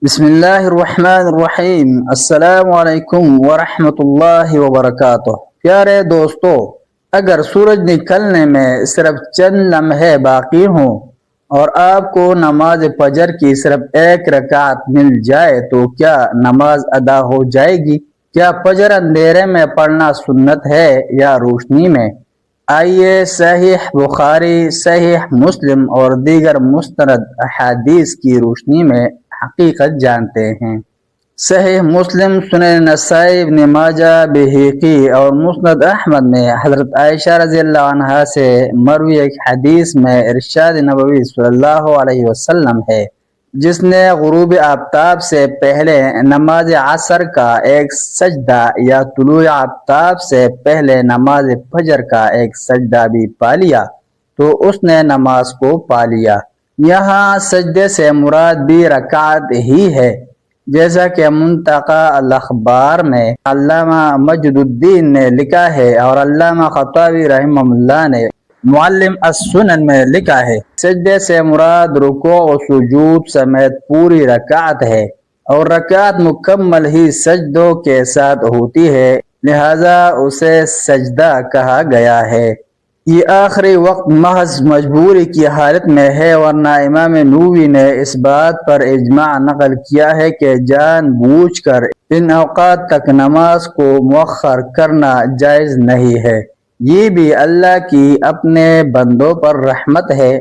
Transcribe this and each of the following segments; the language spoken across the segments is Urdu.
بسم اللہ الرحمن الرحیم۔ السلام علیکم ورحمۃ اللہ وبرکاتہ۔ پیارے دوستو، اگر سورج نکلنے میں صرف چند لمحے باقی ہوں اور آپ کو نماز فجر کی صرف ایک رکعت مل جائے تو کیا نماز ادا ہو جائے گی؟ کیا فجر اندھیرے میں پڑھنا سنت ہے یا روشنی میں؟ آئیے صحیح بخاری، صحیح مسلم اور دیگر مستند احادیث کی روشنی میں حقیقت جانتے ہیں۔ صحیح مسلم، سنن نسائی، ابن ماجہ، بہقی اور مسند احمد میں حضرت عائشہ رضی اللہ عنہا سے مروی ایک حدیث میں ارشاد نبوی صلی اللہ علیہ وسلم ہے، جس نے غروب آفتاب سے پہلے نماز عصر کا ایک سجدہ یا طلوع آفتاب سے پہلے نماز فجر کا ایک سجدہ بھی پا لیا تو اس نے نماز کو پا لیا۔ یہاں سجدے سے مراد بھی رکعت ہی ہے، جیسا کہ منتقی الاخبار میں علامہ مجد الدین نے لکھا ہے اور علامہ خطابی رحمہ اللہ نے معلم السنن میں لکھا ہے۔ سجدے سے مراد رکوع و سجود سمیت پوری رکعت ہے، اور رکعت مکمل ہی سجدوں کے ساتھ ہوتی ہے، لہذا اسے سجدہ کہا گیا ہے۔ یہ آخری وقت محض مجبوری کی حالت میں ہے، ورنہ امام نووی نے اس بات پر اجماع نقل کیا ہے کہ جان بوجھ کر ان اوقات تک نماز کو مؤخر کرنا جائز نہیں ہے۔ یہ بھی اللہ کی اپنے بندوں پر رحمت ہے،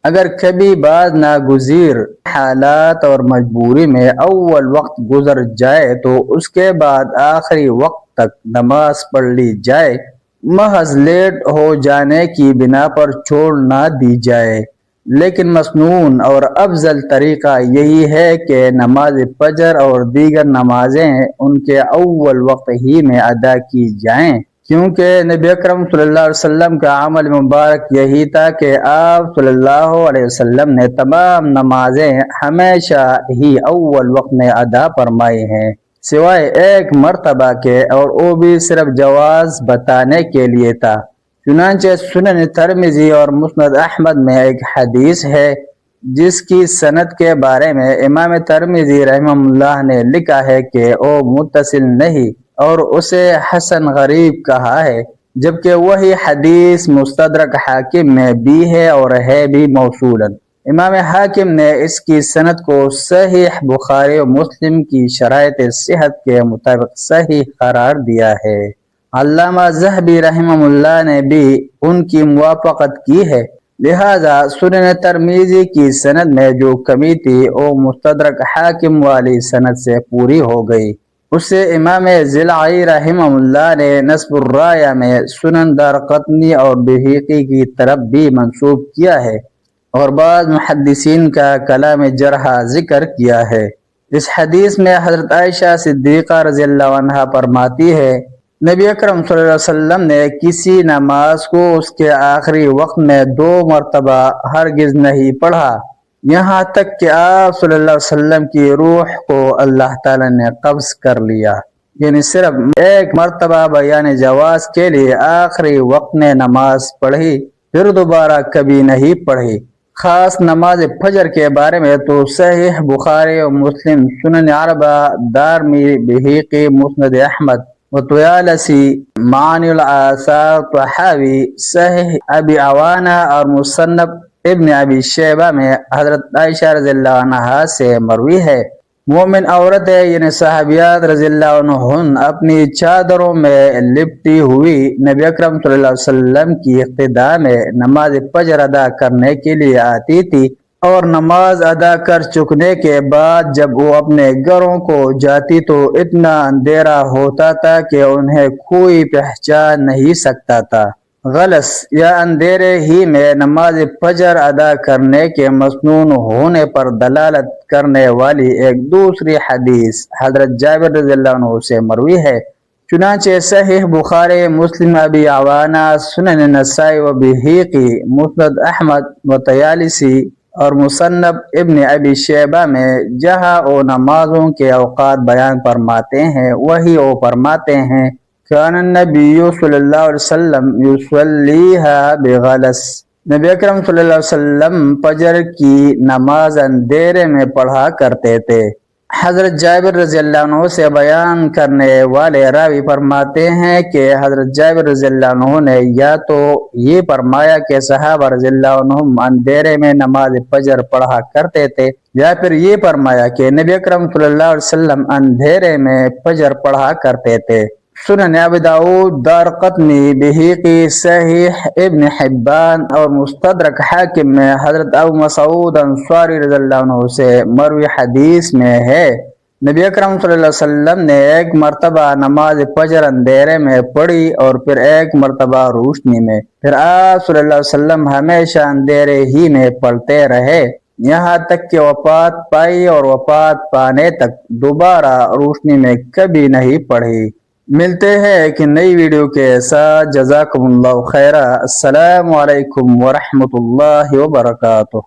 اگر کبھی بعض ناگزیر حالات اور مجبوری میں اول وقت گزر جائے تو اس کے بعد آخری وقت تک نماز پڑھ لی جائے، محض لیٹ ہو جانے کی بنا پر چھوڑ نہ دی جائے۔ لیکن مسنون اور افضل طریقہ یہی ہے کہ نماز فجر اور دیگر نمازیں ان کے اول وقت ہی میں ادا کی جائیں، کیونکہ نبی اکرم صلی اللہ علیہ وسلم کا عمل مبارک یہی تھا کہ آپ صلی اللہ علیہ وسلم نے تمام نمازیں ہمیشہ ہی اول وقت میں ادا فرمائی ہیں، سوائے ایک مرتبہ کے، اور وہ بھی صرف جواز بتانے کے لیے تھا۔ چنانچہ سنن ترمذی اور مسند احمد میں ایک حدیث ہے جس کی سند کے بارے میں امام ترمذی رحمہ اللہ نے لکھا ہے کہ وہ متصل نہیں اور اسے حسن غریب کہا ہے، جبکہ وہی حدیث مستدرک حاکم میں بھی ہے اور ہے بھی موصولاً۔ امام حاکم نے اس کی سند کو صحیح بخاری و مسلم کی شرائط صحت کے مطابق صحیح قرار دیا ہے۔ علامہ ذہبی رحمہ اللہ نے بھی ان کی موافقت کی ہے، لہذا سنن ترمذی کی سند میں جو کمی تھی وہ مستدرک حاکم والی سند سے پوری ہو گئی۔ اسے امام ضلعی رحمہ اللہ نے نصب الرایہ میں سنن دارقطنی اور بہقی کی طرف بھی منسوب کیا ہے، اور بعض محدثین کا کلام جرح ذکر کیا ہے۔ اس حدیث میں حضرت عائشہ صدیقہ رضی اللہ عنہا فرماتی ہے، نبی اکرم صلی اللہ علیہ وسلم نے کسی نماز کو اس کے آخری وقت میں 2 مرتبہ ہرگز نہیں پڑھا، یہاں تک کہ آپ صلی اللہ علیہ وسلم کی روح کو اللہ تعالی نے قبض کر لیا، یعنی صرف ایک مرتبہ بیان جواز کے لیے آخری وقت میں نماز پڑھی، پھر دوبارہ کبھی نہیں پڑھی۔ خاص نماز فجر کے بارے میں تو صحیح بخاری و مسلم، سنن اربعہ، دارمی، بہقی، مسند احمد وطیالسی، معانی الآثار، طحاوی، صحیح ابی عوانہ اور مصنف ابن ابی شیبہ میں حضرت عائشہ رضی اللہ عنہا سے مروی ہے، مومن عورتیں یعنی صحابیات رضی اللہ عنہن اپنی چادروں میں لپٹی ہوئی نبی اکرم صلی اللہ علیہ وسلم کی اقتداء میں نماز فجر ادا کرنے کے لیے آتی تھی، اور نماز ادا کر چکنے کے بعد جب وہ اپنے گھروں کو جاتی تو اتنا اندھیرا ہوتا تھا کہ انہیں کوئی پہچان نہیں سکتا تھا۔ غلس یا اندھیرے ہی میں نماز فجر ادا کرنے کے مسنون ہونے پر دلالت کرنے والی ایک دوسری حدیث حضرت جابر رضی اللہ عنہ سے مروی ہے، چنانچہ صحیح بخاری، مسلم، ابی عوانہ، سنن نسائی و بہقی، مسند احمد وطیالسی اور مصنف ابن ابی شیبہ میں جہاں وہ نمازوں کے اوقات بیان فرماتے ہیں وہی وہ فرماتے ہیں، کان النبی صلی اللہ علیہ وسلم یصلیھا بغلس، نبی اکرم صلی اللہ علیہ وسلم فجر کی نماز اندھیرے میں پڑھا کرتے تھے۔ حضرت جابر رضی اللہ عنہ سے بیان کرنے والے راوی فرماتے ہیں کہ حضرت جابر رضی اللہ عنہ نے یا تو یہ فرمایا کہ صحابہ رضی اللہ عنہم اندھیرے میں نماز فجر پڑھا کرتے تھے، یا پھر یہ فرمایا کہ نبی اکرم صلی اللہ علیہ وسلم اندھیرے میں فجر پڑھا کرتے تھے۔ سنن ابی داؤد، دارقطنی، بہقی، صحیح ابن حبان اور مستدرک حاکم میں حضرت ابو مسعود انصاری رضی اللہ عنہ سے مروی حدیث میں ہے، نبی اکرم صلی اللہ علیہ وسلم نے ایک مرتبہ نماز فجر اندھیرے میں پڑھی اور پھر ایک مرتبہ روشنی میں، پھر آپ صلی اللہ علیہ وسلم ہمیشہ اندھیرے ہی میں پڑھتے رہے یہاں تک کہ وفات پائی، اور وفات پانے تک دوبارہ روشنی میں کبھی نہیں پڑھی۔ ملتے ہیں ایک نئی ویڈیو کے ساتھ، جزاکم اللہ خیرہ، السلام علیکم ورحمۃ اللہ وبرکاتہ۔